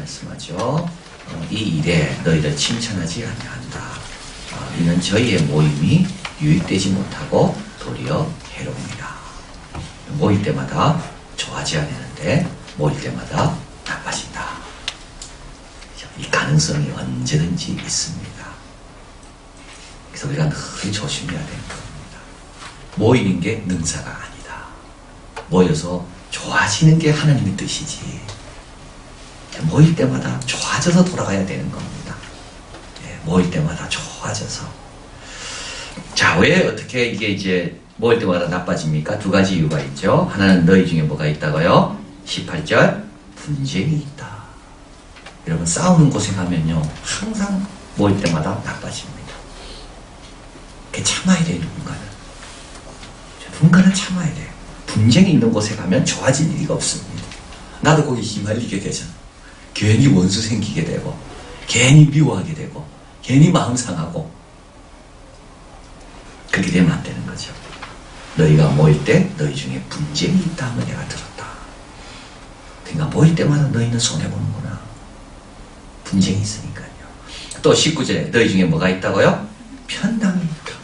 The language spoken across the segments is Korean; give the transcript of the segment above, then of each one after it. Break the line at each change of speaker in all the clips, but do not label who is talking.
말씀하죠. 이 일에 너희를 칭찬하지 아니한다. 이는 저희의 모임이 유익되지 못하고 도리어 해로움이라. 모일 때마다 좋아하지 않는데 모일 때마다 나빠진다. 이 가능성이 언제든지 있습니다. 그래서 우리가 늘 조심해야 되는 겁니다. 모이는 게 능사가 아니다. 모여서 좋아지는 게 하나님의 뜻이지. 모일 때마다 좋아져서 돌아가야 되는 겁니다. 모일 때마다 좋아져서. 자, 왜 어떻게 이게 이제 모일 때마다 나빠집니까? 두 가지 이유가 있죠. 하나는 너희 중에 뭐가 있다고요? 18절 분쟁이 있다. 여러분 싸우는 곳에 가면요 항상 모일 때마다 나빠집니다. 참아야 돼요. 누군가는 참아야 돼요. 분쟁이 있는 곳에 가면 좋아질 일이 없습니다. 나도 거기 휘말리게 되잖아. 괜히 원수 생기게 되고 괜히 미워하게 되고 괜히 마음 상하고 그렇게 되면 안 되는 거죠. 너희가 모일 때 너희 중에 분쟁이 있다 하면 내가 들었다. 그러니까 모일 때마다 너희는 손해보는구나. 분쟁이 있으니까요. 또 19절에 너희 중에 뭐가 있다고요? 편당이 있다.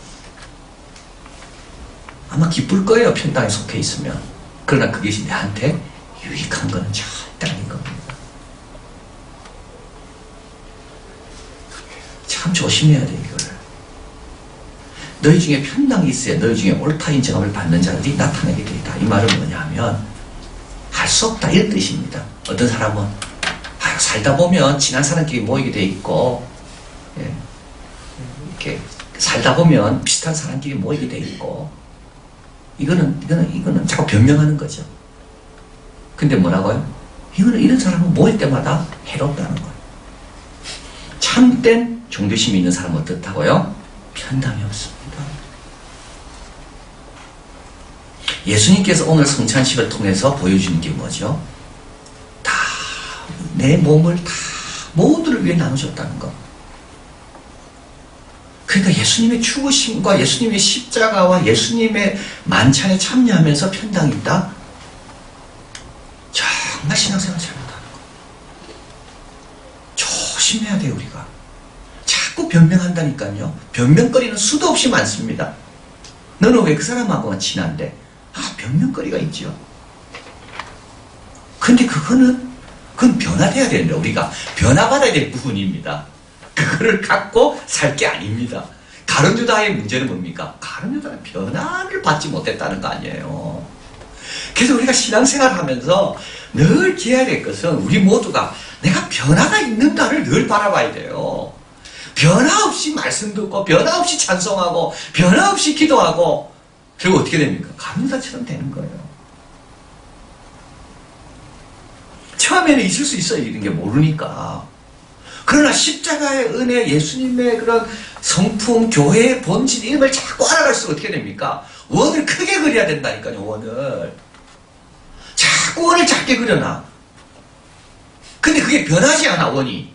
아마 기쁠 거예요. 편당에 속해 있으면. 그러나 그것이 내한테 유익한 거는 절대 아닌 겁니다. 참 조심해야 돼 이거를. 너희 중에 편당이 있어야 너희 중에 옳다 인정함을 받는 자들이 나타나게 되다. 이 말은 뭐냐 하면 할 수 없다 이런 뜻입니다. 어떤 사람은 살다 보면 친한 사람끼리 모이게 돼 있고 이렇게 살다 보면 비슷한 사람끼리 모이게 돼 있고 이거는 자꾸 변명하는 거죠. 근데 뭐라고요? 이런 사람은 모일 때마다 해롭다는 거예요. 참된 종교심이 있는 사람은 어떻다고요? 편당이 없습니다. 예수님께서 오늘 성찬식을 통해서 보여주는 게 뭐죠? 다 내 몸을 다 모두를 위해 나누셨다는 거. 그러니까 예수님의 죽으심과 예수님의 십자가와 예수님의 만찬에 참여하면서 편당이 있다? 정말 신앙생활 잘못하는 거. 조심해야 돼요 우리가. 자꾸 변명한다니까요. 변명거리는 수도 없이 많습니다. 너는 왜 그 사람하고만 친한데? 변명거리가 있죠. 근데 그건 변화돼야 되는데 우리가 변화받아야 될 부분입니다. 그거를 갖고 살 게 아닙니다. 가룟 유다의 문제는 뭡니까? 가룟 유다는 변화를 받지 못했다는 거 아니에요. 그래서 우리가 신앙생활 하면서 늘 기해야 될 것은 우리 모두가 내가 변화가 있는가를 늘 바라봐야 돼요. 변화 없이 말씀 듣고 변화 없이 찬송하고 변화 없이 기도하고 그리고 어떻게 됩니까? 가룟 유다처럼 되는 거예요. 처음에는 있을 수 있어요. 이런 게 모르니까. 그러나 십자가의 은혜, 예수님의 그런 성품, 교회의 본질 이런 걸 자꾸 알아갈수록 어떻게 됩니까? 원을 크게 그려야 된다니까요. 원을. 자꾸 원을 작게 그려놔. 근데 그게 변하지 않아. 원이.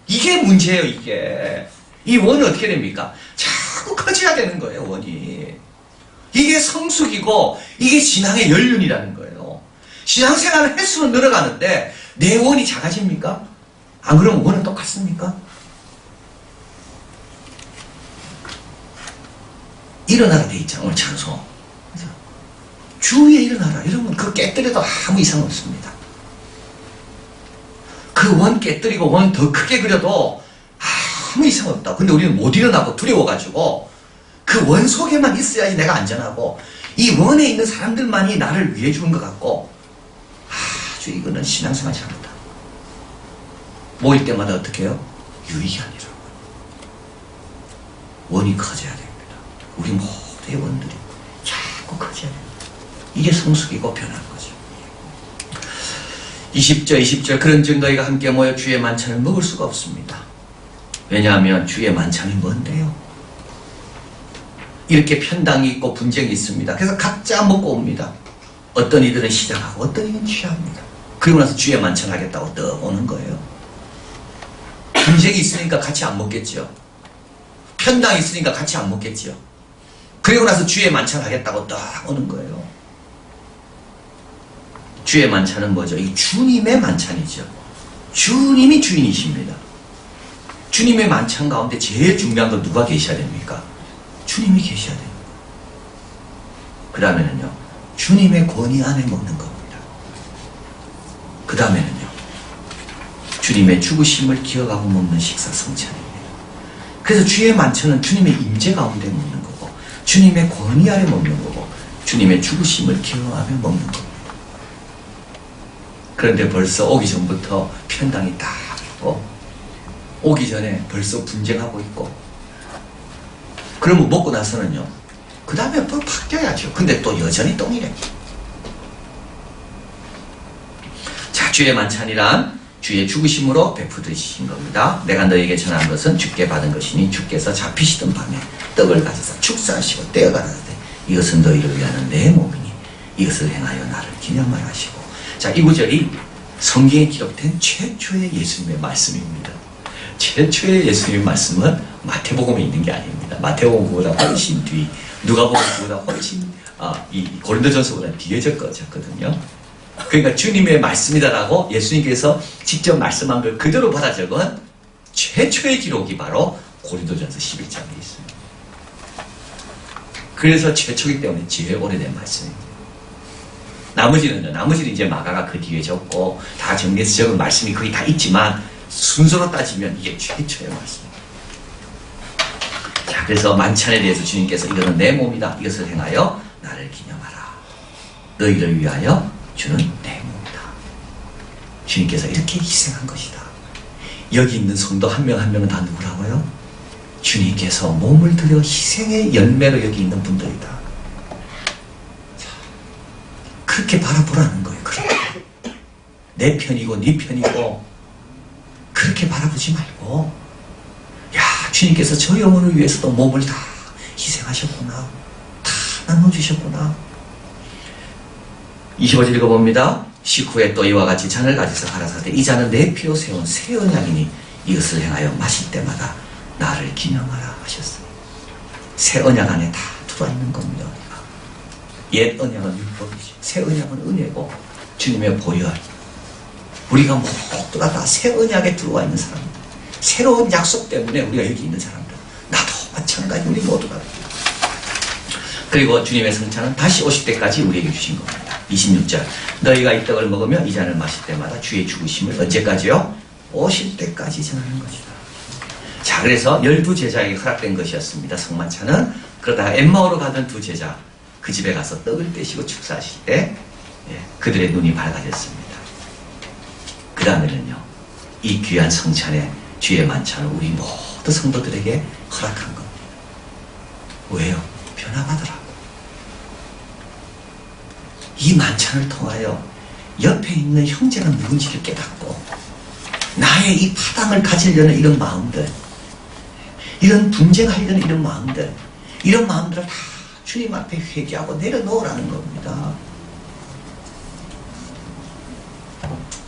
이게 문제예요. 이게. 이 원은 어떻게 됩니까? 자꾸 커져야 되는 거예요. 원이. 이게 성숙이고 이게 신앙의 연륜이라는 거예요. 신앙생활을 횟수는 늘어가는데 내 원이 작아집니까? 안 그러면 원은 똑같습니까? 일어나라 돼 있잖아. 오늘 찬송. 주위에 일어나라. 여러분 그거 깨뜨려도 아무 이상 없습니다. 그 원 깨뜨리고 원 더 크게 그려도 아무 이상 없다. 근데 우리는 못 일어나고 두려워가지고 그 원 속에만 있어야지 내가 안전하고 이 원에 있는 사람들만이 나를 위해 주는 것 같고 아주 이거는 신앙생활 잘못다. 모일 때마다 어떻게 해요? 유익이 아니라 원이 커져야 됩니다. 우리 모두의 원들이 자꾸 커져야 됩니다. 이게 성숙이고 변하는 거죠. 20절 그런즉 너희가 함께 모여 주의 만찬을 먹을 수가 없습니다. 왜냐하면 주의 만찬이 뭔데요? 이렇게 편당이 있고 분쟁이 있습니다. 그래서 각자 먹고 옵니다. 어떤 이들은 시작하고 어떤 이들은 취합니다. 그리고 나서 주의 만찬 하겠다고 떡 오는 거예요. 분쟁이 있으니까 같이 안 먹겠죠. 편당이 있으니까 같이 안 먹겠죠. 그리고 나서 주의 만찬 하겠다고 딱 오는 거예요. 주의 만찬은 뭐죠? 이 주님의 만찬이죠. 주님이 주인이십니다. 주님의 만찬 가운데 제일 중요한 건 누가 계셔야 됩니까? 주님이 계셔야 됩니다. 그 다음에는요, 주님의 권위 안에 먹는 겁니다. 그 다음에는요, 주님의 죽으심을 기억하고 먹는 식사 성찬입니다. 그래서 주의 만찬은 주님의 임재 가운데 먹는 거고, 주님의 권위 아래 먹는 거고, 주님의 죽으심을 기억하며 먹는 겁니다. 그런데 벌써 오기 전부터 편당이 딱 있고, 오기 전에 벌써 분쟁하고 있고, 그러면 먹고 나서는요, 그 다음에 뭐 바뀌어야죠. 근데 또 여전히 똥이래. 자, 주의 만찬이란 주의 죽으심으로 베푸드신 겁니다. 내가 너에게 전한 것은 주께 받은 것이니 주께서 잡히시던 밤에 떡을 가져서 축사하시고 떼어 가라사대 이것은 너희를 위하는 내 몸이니 이것을 행하여 나를 기념하라 하시고. 자, 이 구절이 성경에 기록된 최초의 예수님의 말씀입니다. 최초의 예수님의 말씀은 마태복음에 있는 게 아닙니다. 마태복음보다 훨씬 뒤, 누가복음보다 훨씬 이 고린도전서보다 뒤에 적거든요. 그러니까 주님의 말씀이다라고 예수님께서 직접 말씀한 걸 그대로 받아 적은 최초의 기록이 바로 고린도전서 11장에 있습니다. 그래서 최초이기 때문에 제일 오래된 말씀입니다. 나머지는 이제 마가가 그 뒤에 적고 다 정리해서 적은 말씀이 거의 다 있지만 순서로 따지면 이게 최초의 말씀입니다. 자, 그래서 만찬에 대해서 주님께서 이거는 내 몸이다. 이것을 행하여 나를 기념하라. 너희를 위하여 주는 내 몸이다. 주님께서 이렇게 희생한 것이다. 여기 있는 성도 한 명 한 명은 다 누구라고요? 주님께서 몸을 들여 희생의 열매로 여기 있는 분들이다. 자, 그렇게 바라보라는 거예요. 그렇게. 내 편이고 네 편이고 그렇게 바라보지 말고, 야, 주님께서 저 영혼을 위해서도 몸을 다 희생하셨구나. 다 나눠주셨구나. 25절 읽어봅니다. 식후에 또 이와 같이 잔을 가져서 가라사대 이 잔은 내 피로 세운 새 언약이니 이것을 행하여 마실 때마다 나를 기념하라 하셨어요. 새 언약 안에 다 들어와 있는 겁니다. 옛 언약은 율법이죠. 새 언약은 은혜고 주님의 보혈. 우리가 모두가 다 새 언약에 들어와 있는 사람들. 새로운 약속 때문에 우리가 여기 있는 사람들. 나도 마찬가지. 우리 모두가. 그리고 주님의 성찬은 다시 오실 때까지 우리에게 주신 겁니다. 26절 너희가 이 떡을 먹으며 이 잔을 마실 때마다 주의 죽으심을 언제까지요? 오실 때까지 전하는 것이다. 자, 그래서 12제자에게 허락된 것이었습니다. 성만찬은. 그러다가 엠마오로 가던 두 제자 그 집에 가서 떡을 떼시고 축사하실 때 그들의 눈이 밝아졌습니다. 그 다음에는요, 이 귀한 성찬에 주의 만찬을 우리 모두 성도들에게 허락한 겁니다. 왜요? 변화받으라고. 이 만찬을 통하여 옆에 있는 형제가 누군지를 깨닫고 나의 이 파당을 가지려는 이런 마음들, 이런 분쟁하려는 이런 마음들, 이런 마음들을 다 주님 앞에 회개하고 내려놓으라는 겁니다.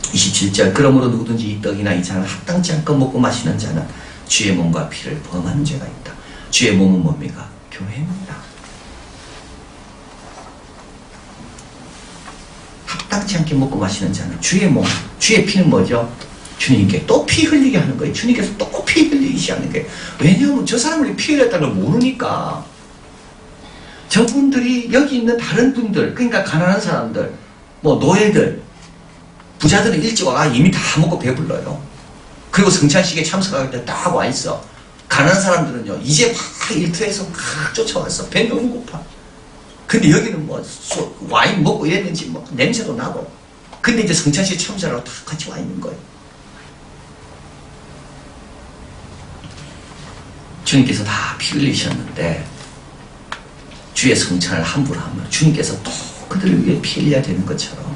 27절 그러므로 누구든지 이 떡이나 이 잔을 합당치 않고 먹고 마시는 자는 주의 몸과 피를 범하는 죄가 있다. 주의 몸은 뭡니까? 교회입니다. 합당치 않게 먹고 마시는 자는 주의 몸, 주의 피는 뭐죠? 주님께 또 피 흘리게 하는 거예요. 주님께서 또 피 흘리기 하는 거예요. 왜냐하면 저 사람들이 피 흘렸다는 걸 모르니까. 저분들이 여기 있는 다른 분들, 그러니까 가난한 사람들, 뭐 노예들, 부자들은 일찍 와가 이미 다 먹고 배불러요. 그리고 성찬식에 참석할 때 딱 와 있어. 가난한 사람들은요, 이제 막 일터에서 막 쫓아와서 배 너무 고파. 근데 여기는 뭐 와인 먹고 이랬는지 뭐 냄새도 나고. 근데 이제 성찬식에 참석하러 다 같이 와 있는 거예요. 주님께서 다 피 흘리셨는데 주의 성찬을 함부로 하면 주님께서 또 그들을 위해 피 흘려야 되는 것처럼.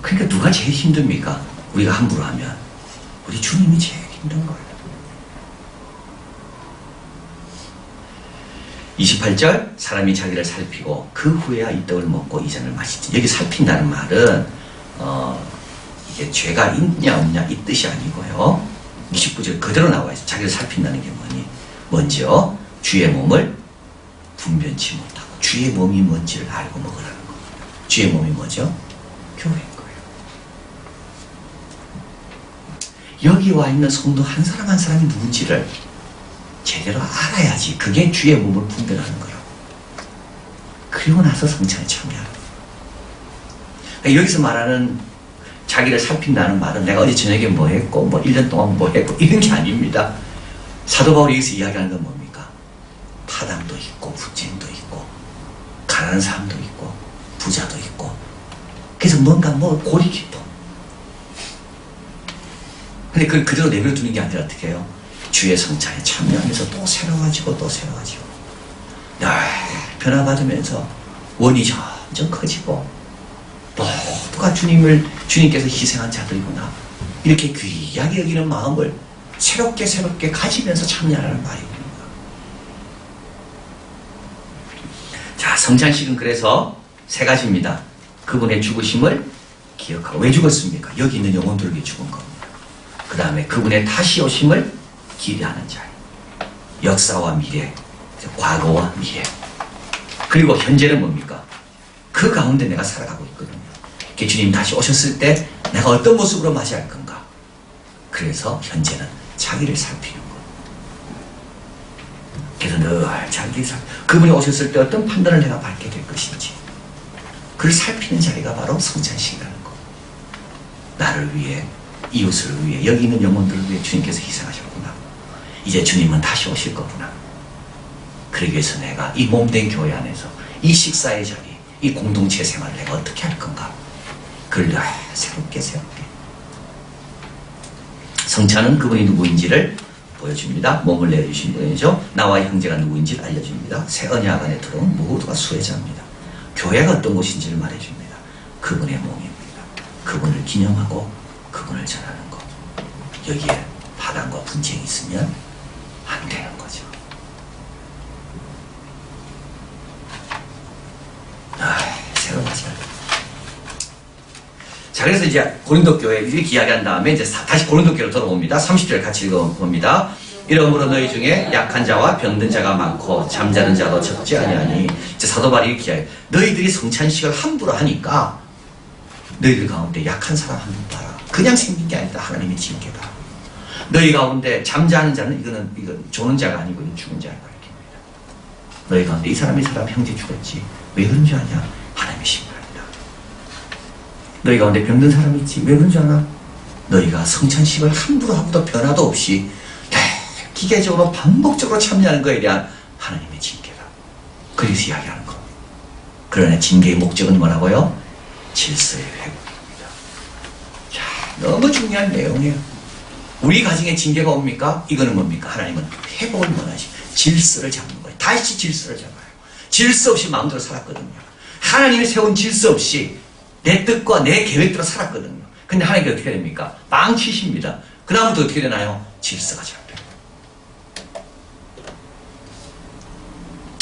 그러니까 누가 제일 힘듭니까? 우리가 함부로 하면 우리 주님이 제일 힘든 거예요. 28절 사람이 자기를 살피고 그 후에야 이 떡을 먹고 이 잔을 마시지. 여기 살핀다는 말은 이게 죄가 있냐 없냐 이 뜻이 아니고요. 29절 그대로 나와 있어요. 자기를 살핀다는 게 뭔지요? 주의 몸을 분변치 못하고 주의 몸이 뭔지를 알고 먹으라는 겁니다. 주의 몸이 뭐죠? 교회인 거예요. 여기 와 있는 성도 한 사람 한 사람이 누군지를 제대로 알아야지 그게 주의 몸을 분별하는 거라고. 그리고 나서 성찬에 참여하는 거예요. 그러니까 여기서 말하는 자기를 살핀다는 말은 내가 어제 저녁에 뭐 했고 뭐 1년 동안 뭐 했고 이런 게 아닙니다. 사도 바울이 여기서 이야기하는 건 뭡니까? 파당도 있고 분쟁도 있고 가난한 사람도 있고 부자도 있고 그래서 뭔가 뭐 골이 깊어. 근데 그걸 그대로 내버려 두는 게 아니라 어떻게 해요? 주의 성찬에 참여하면서 또 새로워지고 또 새로워지고 변화받으면서 원이 점점 커지고 모두가 주님께서 희생한 자들이구나 이렇게 귀하게 여기는 마음을 새롭게 가지면서 참여하라는 말입니다. 자, 성찬식은 그래서 세 가지입니다. 그분의 죽으심을 기억하고 왜 죽었습니까? 여기 있는 영혼들을 위해 죽은 겁니다. 그 다음에 그분의 다시 오심을 기대하는 자예요. 역사와 미래, 과거와 미래. 그리고 현재는 뭡니까? 그 가운데 내가 살아가고 있거든요. 주님 다시 오셨을 때 내가 어떤 모습으로 맞이할 건가? 그래서 현재는 자기를 살피는 것. 그래서 늘 그분이 오셨을 때 어떤 판단을 내가 받게 될 것인지 그걸 살피는 자리가 바로 성찬식이라는 것. 나를 위해, 이웃을 위해, 여기 있는 영혼들을 위해 주님께서 희생하셨구나. 이제 주님은 다시 오실 거구나. 그러기 위해서 내가 이 몸된 교회 안에서 이 식사의 자리, 이 공동체 생활을 내가 어떻게 할 건가? 그걸 새롭게 성찬은 그분이 누구인지를 보여줍니다. 몸을 내주신 분이죠. 나와 형제가 누구인지를 알려줍니다. 새 언약 안에 들어온 모두가 수혜자입니다. 교회가 어떤 곳인지를 말해줍니다. 그분의 몸입니다. 그분을 기념하고 그분을 전하는 것. 여기에 파당과 분쟁이 있으면 안 되는 거죠. 새로워져요. 자, 그래서 이제 고린도 교회 이렇게 이야기한 다음에 이제 다시 고린도 교회로 돌아옵니다. 30절 같이 읽어봅니다. 이러므로 너희 중에 약한 자와 병든 자가 많고 잠자는 자도 적지 아니하니 이제 사도 바울이 이렇게 이야기해요. 너희들이 성찬식을 함부로 하니까 너희들 가운데 약한 사람 한 분 봐라. 그냥 생긴 게 아니다. 하나님의 징계다. 너희 가운데 잠자는 자는 이건 조는 자가 아니고 이건 죽은 자를 가리킵니다. 너희 가운데 이 사람 형제 죽었지. 왜 그런 줄 아냐? 하나님의 심판이다. 너희 가운데 병든 사람이 있지. 왜 그런 줄 아나? 너희가 성찬식을 함부로 하고도 변화도 없이 기계적으로 반복적으로 참여하는 것에 대한 하나님의 징계다. 그래서 이야기하는 겁니다. 그러나 징계의 목적은 뭐라고요? 질서의 회복입니다. 자, 너무 중요한 내용이에요. 우리 가정에 징계가 옵니까? 이거는 뭡니까? 하나님은 회복을 원하시 질서를 잡는 거예요. 다시 질서를 잡아요. 질서 없이 마음대로 살았거든요. 하나님이 세운 질서 없이 내 뜻과 내 계획대로 살았거든요. 근데 하나님이 어떻게 됩니까? 망치십니다. 그 다음부터 어떻게 되나요? 질서가 잡혀요.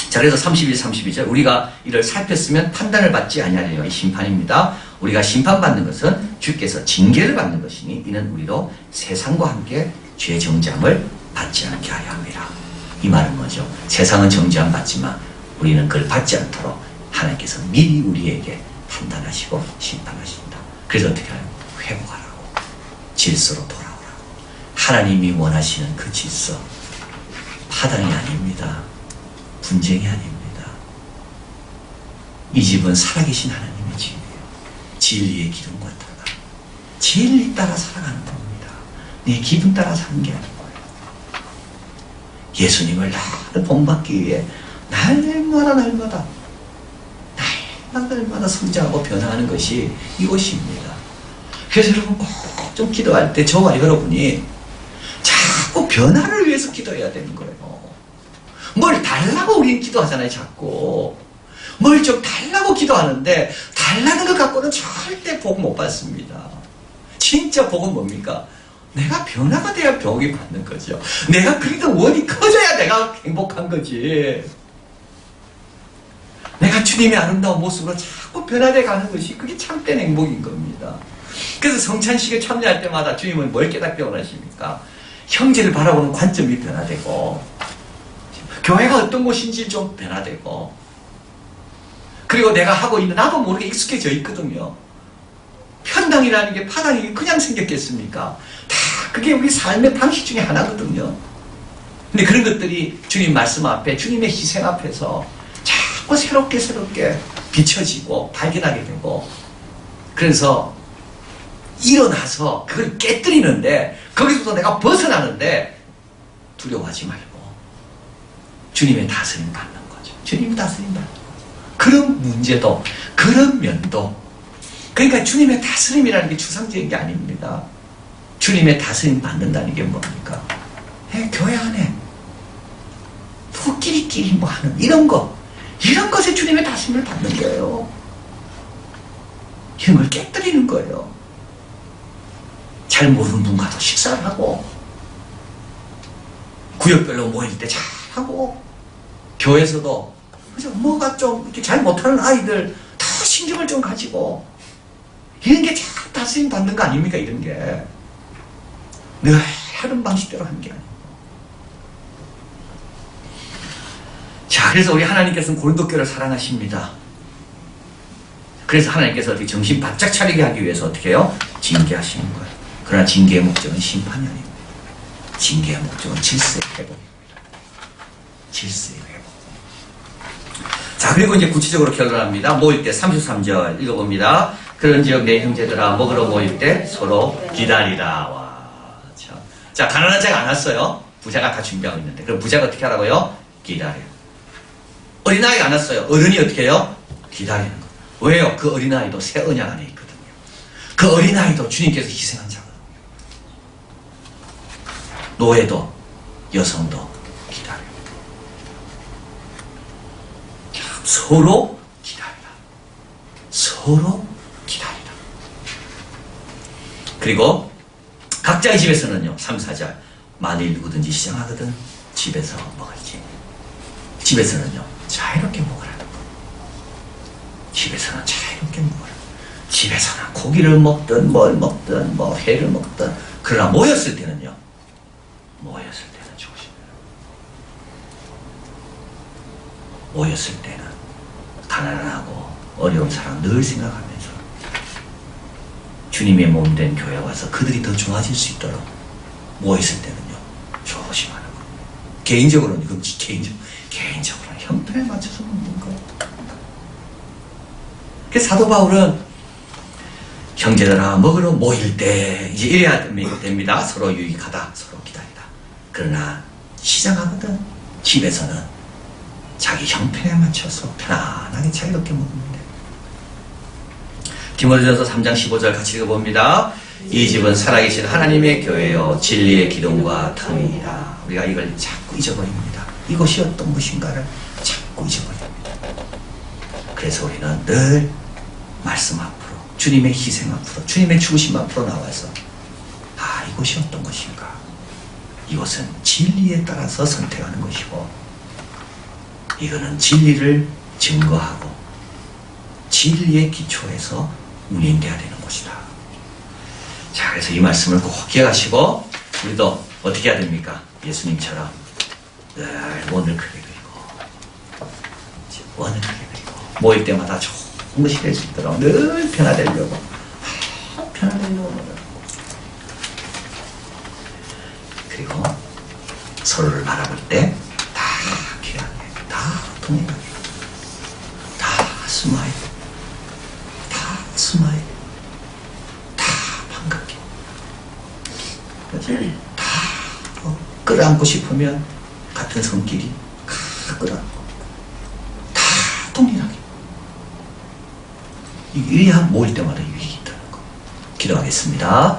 자, 그래서 31, 32절 우리가 이를 살폈으면 판단을 받지 아니하리요. 이 심판입니다. 우리가 심판받는 것은 주께서 징계를 받는 것이니 이는 우리도 세상과 함께 죄 정죄함을 받지 않게 하여 합니다. 이 말은 뭐죠? 세상은 정죄함 받지만 우리는 그걸 받지 않도록 하나님께서 미리 우리에게 판단하시고 심판하신다. 그래서 어떻게 하요? 회복하라고. 질서로 돌아오라고. 하나님이 원하시는 그 질서. 파당이 아닙니다. 분쟁이 아닙니다. 이 집은 살아계신 하나님의 집이에요. 진리의 기름과 따라 진리 따라 살아가는 겁니다. 내 기분 따라 사는 게 아닌 거예요. 예수님을 나를 본받기 위해 날마다 성장하고 변화하는 것이 이것입니다. 그래서 여러분 꼭 좀 기도할 때 저와 여러분이 자꾸 변화를 위해서 기도해야 되는 거예요. 뭘 달라고 우리는 기도하잖아요. 자꾸 뭘 좀 달라고 기도하는데 달라는 것 갖고는 절대 복 못 받습니다. 진짜 복은 뭡니까? 내가 변화가 돼야 복이 받는 거죠. 내가 그리도 원이 커져야 내가 행복한 거지. 내가 주님의 아름다운 모습으로 자꾸 변화돼 가는 것이 그게 참된 행복인 겁니다. 그래서 성찬식에 참여할 때마다 주님은 뭘 깨닫게 원하십니까? 형제를 바라보는 관점이 변화되고 교회가 어떤 곳인지 좀 변화되고 그리고 내가 하고 있는 나도 모르게 익숙해져 있거든요. 편당이라는 게 파당이 그냥 생겼겠습니까? 다 그게 우리 삶의 방식 중에 하나거든요. 근데 그런 것들이 주님 말씀 앞에, 주님의 희생 앞에서 자꾸 새롭게 비춰지고 발견하게 되고, 그래서 일어나서 그걸 깨뜨리는데, 거기서도 내가 벗어나는데 두려워하지 말고 주님의 다스림 받는 거죠. 주님의 다스림 받는 거죠. 그런 문제도, 그런 면도, 그러니까 주님의 다스림이라는 게 추상적인 게 아닙니다. 주님의 다스림 받는다는 게 뭡니까? 교회 안에 누구끼리끼리 뭐 하는 이런 것에 주님의 다스림을 받는 거예요. 이런 걸 깨뜨리는 거예요. 잘 모르는 분과도 식사를 하고, 구역별로 모일 때 잘 하고, 교회에서도 뭐가 좀 이렇게 잘 못하는 아이들 더 신경을 좀 가지고, 이런 게 참 다스림 받는 거 아닙니까? 이런 게 늘 하는 방식대로 하는 게 아니고. 자, 그래서 우리 하나님께서는 고린도교회를 사랑하십니다. 그래서 하나님께서 어떻게 정신 바짝 차리게 하기 위해서 어떻게 해요? 징계하시는 거예요. 그러나 징계의 목적은 심판이 아닙니다. 징계의 목적은 질서의 회복입니다. 질서의 회복. 자, 그리고 이제 구체적으로 결론합니다. 모일 때 33절 읽어봅니다. 그런즉 내 형제들아, 먹으러 모일 때 서로 기다리라. 와, 참. 자, 가난한 자가 안 왔어요. 부자가 다 준비하고 있는데, 그럼 부자가 어떻게 하라고요? 기다려요. 어린아이가 안 왔어요. 어른이 어떻게 해요? 기다리는 거예요. 왜요? 그 어린아이도 새 언약 안에 있거든요. 그 어린아이도 주님께서 희생한 자거든요. 노예도 여성도 기다려요. 서로 기다리라. 서로 기다리라. 그리고 각자의 집에서는요, 3, 4절. 만일 누구든지 시장하거든 집에서 먹을지. 집에서는요, 자유롭게 먹으라는 거. 집에서는 자유롭게 먹으라. 집에서는 고기를 먹든 뭘 먹든 뭐 회를 먹든, 그러나 모였을 때는요, 모였을 때는 조심해라. 모였을 때는 가난하고 어려운 사람 늘 생각하면서 주님의 몸된 교회에 와서 그들이 더 좋아질 수 있도록 모였을 때는요, 조심하는 거. 개인적으로는 이건 개인적으로는 형편에 맞춰서 먹는 거예요. 그래서 사도 바울은 형제들아, 먹으러 모일 때 이제 이래야 됩니다. 서로 유익하다, 서로 기다리다. 그러나 시장하거든 집에서는 자기 형편에 맞춰서 편안하게 자유롭게 먹으면 돼요. 디모데전서 3장 15절 같이 읽어봅니다. 이 집은 살아계신 하나님의 교회요 진리의 기둥과 터입니다. 우리가 이걸 자꾸 잊어버립니다. 이것이 어떤 것인가를 자꾸 잊어버립니다. 그래서 우리는 늘 말씀 앞으로, 주님의 희생 앞으로, 주님의 죽으심 앞으로 나와서 이것이 어떤 것인가. 이것은 진리에 따라서 선택하는 것이고, 이거는 진리를 증거하고 진리의 기초에서 운행돼야 되는 것이다. 자, 그래서 이 말씀을 꼭 기억하시고, 우리도 어떻게 해야 됩니까? 예수님처럼 늘 원을 크게 그리고, 원을 크게 그리고, 모일 때마다 좋은 것이 될 수 있도록 늘 변화되려고, 그리고 서로를 바라볼 때 다 귀하게, 다 통일하게, 다 스마일, 다 반갑게, 다 끌어안고 싶으면 같은 성끼리 다 끌어안고, 다 통일하게. 이래야 모일 때마다 유익이 있다는 거. 기도하겠습니다.